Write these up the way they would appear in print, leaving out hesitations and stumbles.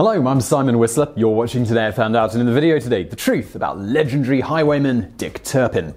Hello, I'm Simon Whistler. You're watching Today I Found Out, and in the video today, the truth about legendary highwayman Dick Turpin.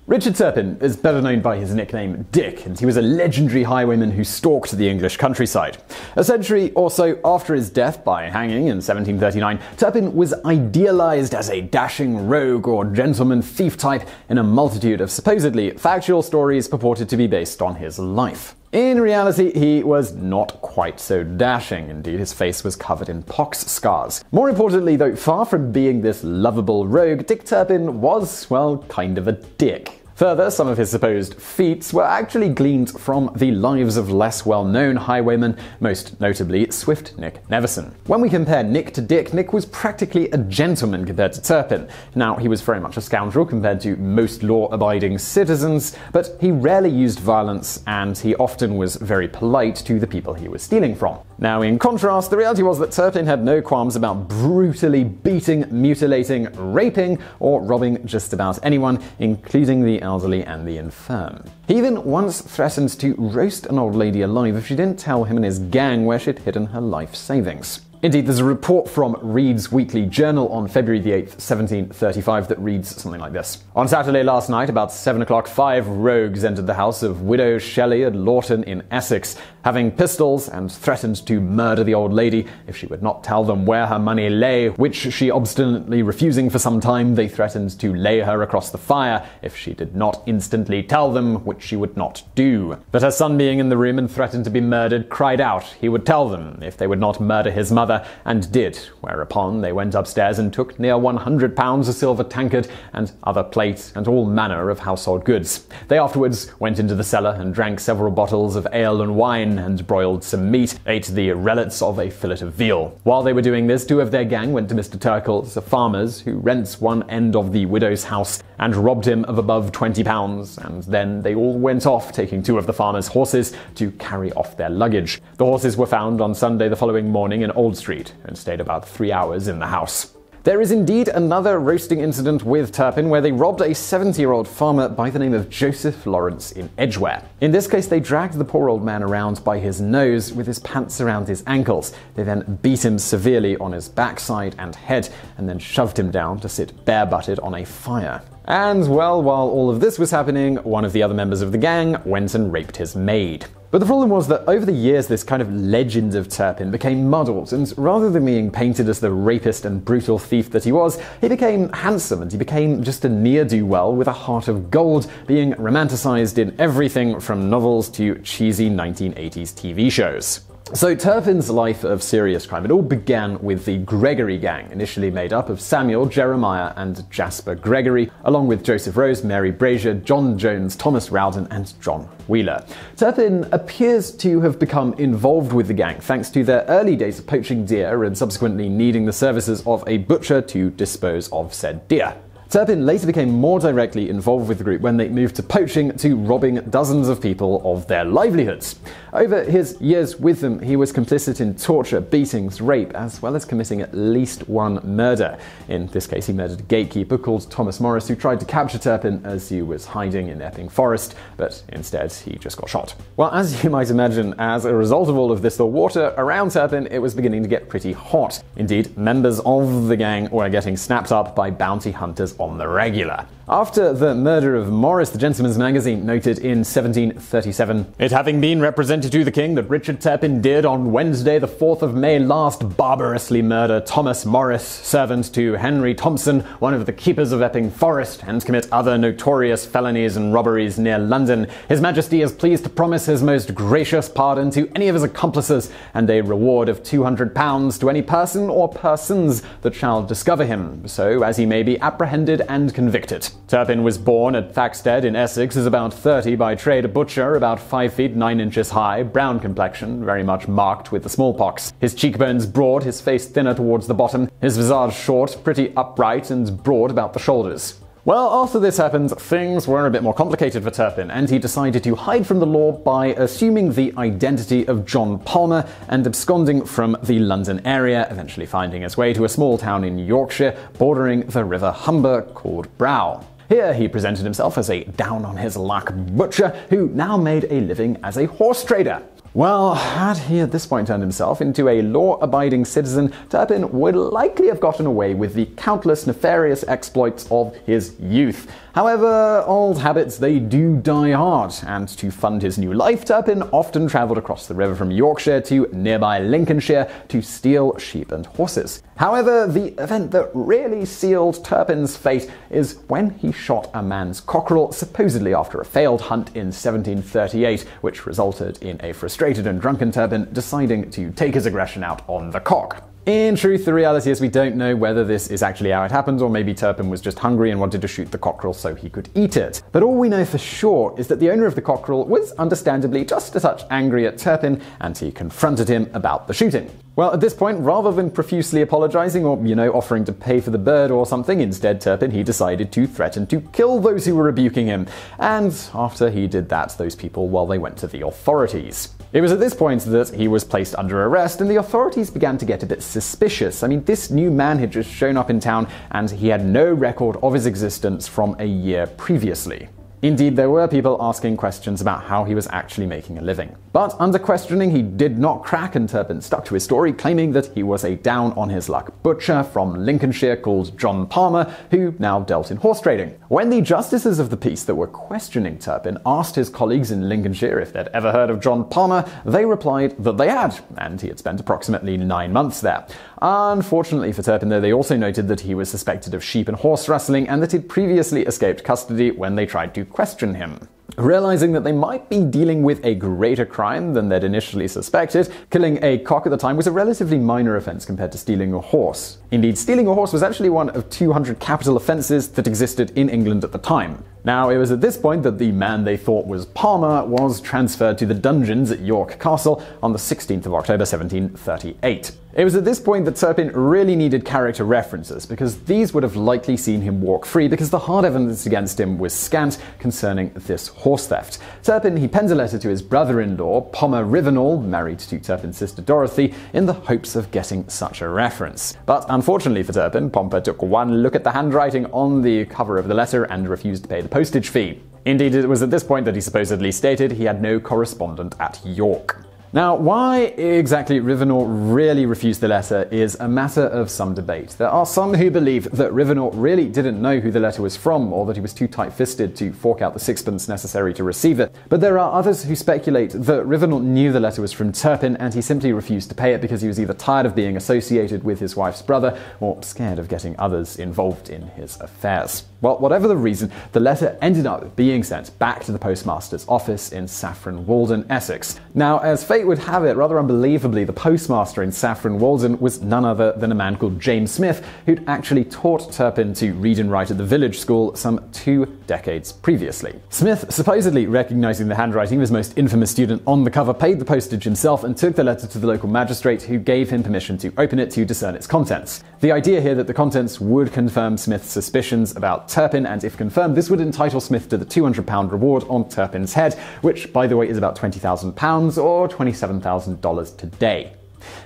Richard Turpin is better known by his nickname Dick, and he was a legendary highwayman who stalked the English countryside. A century or so after his death by hanging in 1739, Turpin was idealized as a dashing rogue or gentleman thief type in a multitude of supposedly factual stories purported to be based on his life. In reality, he was not quite so dashing. Indeed, his face was covered in pox scars. More importantly, though, far from being this lovable rogue, Dick Turpin was, well, kind of a dick. Further, some of his supposed feats were actually gleaned from the lives of less well-known highwaymen, most notably Swift Nick Nevison. When we compare Nick to Dick, Nick was practically a gentleman compared to Turpin. Now, he was very much a scoundrel compared to most law-abiding citizens, but he rarely used violence, and he often was very polite to the people he was stealing from. Now, in contrast, the reality was that Turpin had no qualms about brutally beating, mutilating, raping, or robbing just about anyone, including the elderly and the infirm. He even once threatened to roast an old lady alive if she didn't tell him and his gang where she'd hidden her life savings. Indeed, there's a report from Reed's Weekly Journal on February the 8th, 1735 that reads something like this. On Saturday last night, about 7 o'clock, 5 rogues entered the house of Widow Shelley at Lawton in Essex, having pistols, and threatened to murder the old lady if she would not tell them where her money lay, which she obstinately refusing for some time, they threatened to lay her across the fire if she did not instantly tell them, which she would not do. But her son, being in the room and threatened to be murdered, cried out he would tell them if they would not murder his mother, and did, whereupon they went upstairs and took near £100 a silver tankard and other plate and all manner of household goods. They afterwards went into the cellar and drank several bottles of ale and wine, and broiled some meat, ate the relics of a fillet of veal. While they were doing this, 2 of their gang went to Mr. Turkle's, a farmer's, who rents one end of the widow's house, and robbed him of above £20, and then they all went off, taking 2 of the farmer's horses to carry off their luggage. The horses were found on Sunday the following morning in Old Street, and stayed about 3 hours in the house. There is indeed another roasting incident with Turpin where they robbed a 70-year-old farmer by the name of Joseph Lawrence in Edgware. In this case, they dragged the poor old man around by his nose with his pants around his ankles. They then beat him severely on his backside and head, and then shoved him down to sit bare-butted on a fire. And, well, while all of this was happening, one of the other members of the gang went and raped his maid. But the problem was that over the years, this kind of legend of Turpin became muddled, and rather than being painted as the rapist and brutal thief that he was, he became handsome, and he became just a ne'er-do-well with a heart of gold, being romanticized in everything from novels to cheesy 1980s TV shows. So Turpin's life of serious crime, it all began with the Gregory Gang, initially made up of Samuel, Jeremiah, and Jasper Gregory, along with Joseph Rose, Mary Brazier, John Jones, Thomas Rowden, and John Wheeler. Turpin appears to have become involved with the gang thanks to their early days of poaching deer and subsequently needing the services of a butcher to dispose of said deer. Turpin later became more directly involved with the group when they moved to poaching to robbing dozens of people of their livelihoods. Over his years with them, he was complicit in torture, beatings, rape, as well as committing at least 1 murder. In this case, he murdered a gatekeeper called Thomas Morris, who tried to capture Turpin as he was hiding in Epping Forest, but instead he just got shot. Well, as you might imagine, as a result of all of this, the water around Turpin, it was beginning to get pretty hot. Indeed, members of the gang were getting snapped up by bounty hunters on the regular. After the murder of Morris, the Gentleman's Magazine noted in 1737, "It having been represented to the king that Richard Turpin did on Wednesday the 4th of May last barbarously murder Thomas Morris, servant to Henry Thompson, one of the keepers of Epping Forest, and commit other notorious felonies and robberies near London, His Majesty is pleased to promise his most gracious pardon to any of his accomplices, and a reward of £200 to any person or persons that shall discover him, so as he may be apprehended and convicted." Turpin was born at Thaxted in Essex, is about 30, by trade a butcher, about 5 feet 9 inches high, brown complexion, very much marked with the smallpox. His cheekbones broad, his face thinner towards the bottom, his visage short, pretty upright and broad about the shoulders. Well, after this happened, things were a bit more complicated for Turpin, and he decided to hide from the law by assuming the identity of John Palmer and absconding from the London area, eventually finding his way to a small town in Yorkshire bordering the River Humber called Brow. Here he presented himself as a down-on-his-luck butcher who now made a living as a horse trader. Well, had he at this point turned himself into a law-abiding citizen, Turpin would likely have gotten away with the countless nefarious exploits of his youth. However, old habits, they do die hard, and to fund his new life, Turpin often travelled across the river from Yorkshire to nearby Lincolnshire to steal sheep and horses. However, the event that really sealed Turpin's fate is when he shot a man's cockerel, supposedly after a failed hunt in 1738, which resulted in a frustrated and drunken Turpin deciding to take his aggression out on the cock. In truth, the reality is we don't know whether this is actually how it happened, or maybe Turpin was just hungry and wanted to shoot the cockerel so he could eat it. But all we know for sure is that the owner of the cockerel was understandably just a touch angry at Turpin, and he confronted him about the shooting. Well, at this point, rather than profusely apologizing or, offering to pay for the bird or something, instead Turpin, he decided to threaten to kill those who were rebuking him. And after he did that, those people, well, they went to the authorities. It was at this point that he was placed under arrest, and the authorities began to get a bit suspicious. I mean, this new man had just shown up in town, and he had no record of his existence from a year previously. Indeed, there were people asking questions about how he was actually making a living. But under questioning, he did not crack, and Turpin stuck to his story, claiming that he was a down-on-his-luck butcher from Lincolnshire called John Palmer, who now dealt in horse trading. When the justices of the peace that were questioning Turpin asked his colleagues in Lincolnshire if they'd ever heard of John Palmer, they replied that they had, and he had spent approximately 9 months there. Unfortunately for Turpin, though, they also noted that he was suspected of sheep and horse rustling, and that he'd previously escaped custody when they tried to question him. Realizing that they might be dealing with a greater crime than they'd initially suspected, killing a cock at the time was a relatively minor offense compared to stealing a horse. Indeed, stealing a horse was actually one of 200 capital offenses that existed in England at the time. Now, it was at this point that the man they thought was Palmer was transferred to the dungeons at York Castle on the 16th of October 1738. It was at this point that Turpin really needed character references, because these would have likely seen him walk free, because the hard evidence against him was scant concerning this horse theft. Turpin, he penned a letter to his brother-in-law, Palmer Rivenall, married to Turpin's sister Dorothy, in the hopes of getting such a reference. But unfortunately for Turpin, Palmer took one look at the handwriting on the cover of the letter and refused to pay the postage fee. Indeed, it was at this point that he supposedly stated he had no correspondent at York. Now, why exactly Rivenall really refused the letter is a matter of some debate. There are some who believe that Rivenall really didn't know who the letter was from, or that he was too tight-fisted to fork out the sixpence necessary to receive it. But there are others who speculate that Rivenall knew the letter was from Turpin, and he simply refused to pay it because he was either tired of being associated with his wife's brother, or scared of getting others involved in his affairs. Well, whatever the reason, the letter ended up being sent back to the postmaster's office in Saffron Walden, Essex. Now, as fate would have it, rather unbelievably, the postmaster in Saffron Walden was none other than a man called James Smith, who'd actually taught Turpin to read and write at the village school some 2 decades previously. Smith, supposedly recognizing the handwriting of his most infamous student on the cover, paid the postage himself and took the letter to the local magistrate, who gave him permission to open it to discern its contents. The idea here that the contents would confirm Smith's suspicions about Turpin, and if confirmed, this would entitle Smith to the £200 reward on Turpin's head, which, by the way, is about £20,000 or $27,000 today.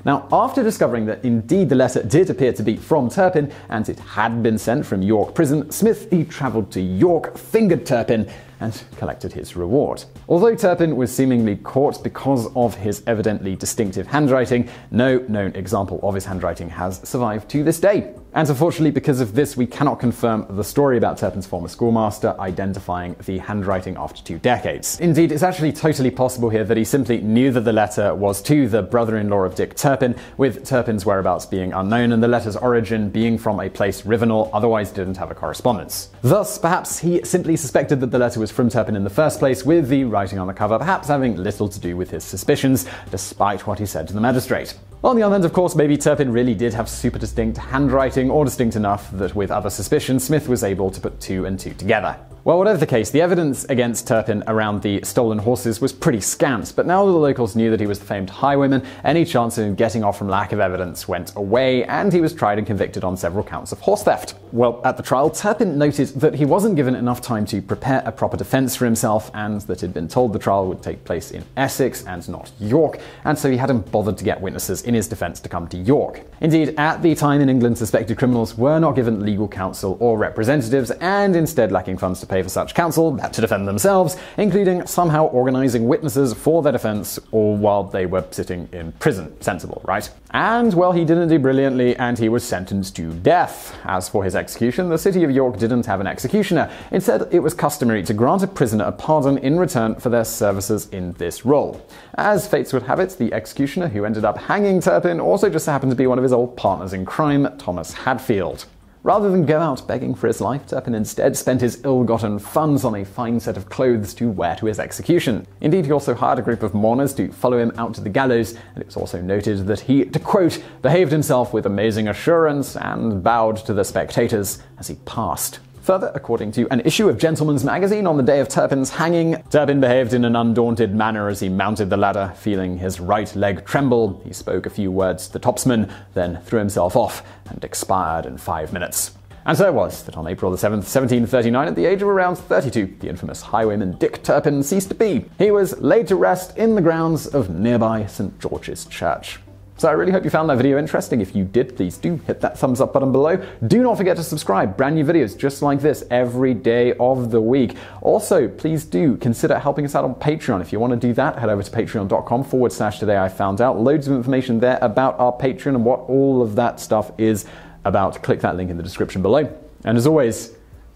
Now, after discovering that indeed the letter did appear to be from Turpin, and it had been sent from York Prison, Smith, he travelled to York, fingered Turpin, and collected his reward. Although Turpin was seemingly caught because of his evidently distinctive handwriting, no known example of his handwriting has survived to this day. And unfortunately, because of this, we cannot confirm the story about Turpin's former schoolmaster identifying the handwriting after 2 decades. Indeed, it's actually totally possible here that he simply knew that the letter was to the brother-in-law of Dick Turpin, with Turpin's whereabouts being unknown and the letter's origin being from a place Rivenall otherwise didn't have a correspondence. Thus, perhaps he simply suspected that the letter was from Turpin in the first place, with the writing on the cover perhaps having little to do with his suspicions, despite what he said to the magistrate. On the other hand, of course, maybe Turpin really did have super distinct handwriting, or distinct enough that with other suspicions, Smith was able to put 2 and 2 together. Well, whatever the case, the evidence against Turpin around the stolen horses was pretty scant, but now that the locals knew that he was the famed highwayman, any chance of him getting off from lack of evidence went away, and he was tried and convicted on several counts of horse theft. Well, at the trial, Turpin noted that he wasn't given enough time to prepare a proper defense for himself, and that he'd been told the trial would take place in Essex and not York, and so he hadn't bothered to get witnesses in his defense to come to York. Indeed, at the time in England, suspected criminals were not given legal counsel or representatives, and instead lacking funds to pay for such counsel had to defend themselves, including somehow organizing witnesses for their defense, all while they were sitting in prison. Sensible, right? And, well, he didn't do brilliantly, and he was sentenced to death. As for his execution, the city of York didn't have an executioner. Instead, it was customary to grant a prisoner a pardon in return for their services in this role. As fates would have it, the executioner who ended up hanging Turpin also just happened to be one of his old partners in crime, Thomas Hadfield. Rather than go out begging for his life, Turpin instead spent his ill-gotten funds on a fine set of clothes to wear to his execution. Indeed, he also hired a group of mourners to follow him out to the gallows, and it was also noted that he, to quote, behaved himself with amazing assurance and bowed to the spectators as he passed. Further, according to an issue of Gentleman's Magazine on the day of Turpin's hanging, Turpin behaved in an undaunted manner as he mounted the ladder, feeling his right leg tremble. He spoke a few words to the topsman, then threw himself off and expired in 5 minutes. And so it was that on April the 7th, 1739, at the age of around 32, the infamous highwayman Dick Turpin ceased to be. He was laid to rest in the grounds of nearby St. George's Church. So I really hope you found that video interesting. If you did, please do hit that thumbs up button below. Do not forget to subscribe. Brand new videos just like this every day of the week. Also, please do consider helping us out on Patreon. If you want to do that, head over to patreon.com/TodayIFoundOut. Loads of information there about our Patreon and what all of that stuff is about. Click that link in the description below. And as always,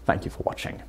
thank you for watching.